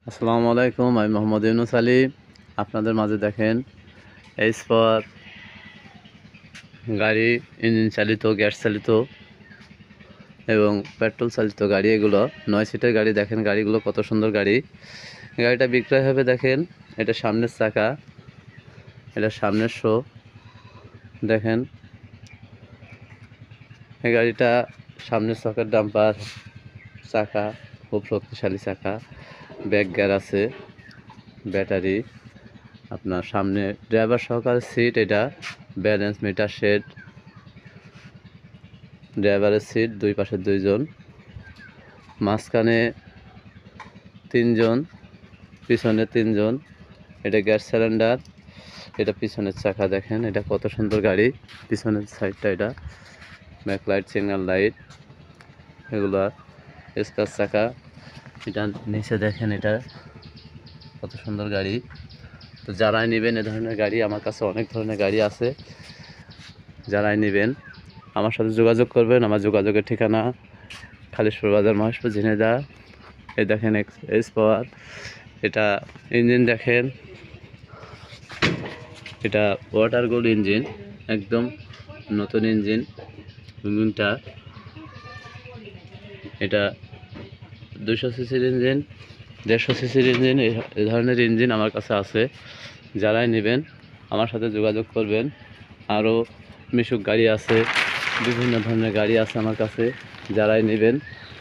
আসসালামু আলাইকুম, আমি মোহাম্মদ ইউনুস আলী। আপনাদের মাঝে দেখেন এইচ4 গাড়ি, ইঞ্জিন চালিত, গ্যাস চালিত এবং পেট্রোল চালিত গাড়ি। এগুলো 9 সিটের গাড়ি। দেখেন গাড়িগুলো কত সুন্দর গাড়ি। গাড়িটা বিক্রয় হবে। দেখেন এটা সামনের চাকা, এটা সামনের শো। দেখেন এই গাড়িটা সামনের চাকার ডাম্পার চাকা, খুব শক্তিশালী চাকা, ব্যাক গিয়ার আছে, ব্যাটারি, আপনার সামনে ড্রাইভার সহকারে সিট, এটা ব্যালেন্স মিটার শেড, ড্রাইভারের সিট, দুই পাশে দুইজন, মাঝখানে তিনজন, পিছনে তিনজন। এটা গ্যাস সিলিন্ডার, এটা পিছনের চাকা। দেখেন এটা কত সুন্দর গাড়ি। পিছনের সাইডটা এটা ব্যাকলাইট, সিগন্যাল লাইট, এগুলা স্কাচ চাকা। এটা নিচে দেখেন এটা কত সুন্দর গাড়ি। তো যারাই নেবেন এ ধরনের গাড়ি, আমার কাছে অনেক ধরনের গাড়ি আছে। যারাই নেবেন আমার সাথে যোগাযোগ করবেন। আমার যোগাযোগের ঠিকানা খালিশপুর বাজার, মহেশপুর, ঝিনেদা। এই দেখেন এইচ4, এটা ইঞ্জিন দেখেন, এটা ওয়াটার গোল্ড ইঞ্জিন, একদম নতুন ইঞ্জিন। ইঞ্জিনটা এটা 200 সিসির ইঞ্জিন, 150 সিসির ইঞ্জিন। এই ধরনের ইঞ্জিন আমার কাছে আছে। যারাই নেবেন আমার সাথে যোগাযোগ করবেন। আরও মিশুক গাড়ি আছে, বিভিন্ন ধরনের গাড়ি আছে আমার কাছে। যারাই নেবেন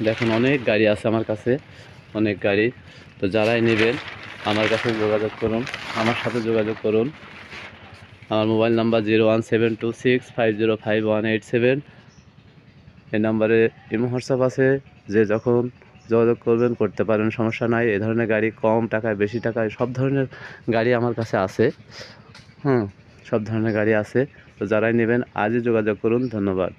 দেখুন অনেক গাড়ি আছে আমার কাছে, অনেক গাড়ি। তো যারাই নেবেন আমার কাছে যোগাযোগ করুন, আমার সাথে যোগাযোগ করুন। আমার মোবাইল নাম্বার 01726505187। এই নাম্বারে ইমো হোয়াটসঅ্যাপ আছে। যে যখন যোগাযোগ করবেন করতে পারেন, সমস্যা নাই। এই ধরনের গাড়ি কম টাকায়, বেশি টাকায়, সব ধরনের গাড়ি আমার কাছে আছে। সব ধরনের গাড়ি আছে। তো যারাই নেবেন আজই যোগাযোগ করুন। ধন্যবাদ।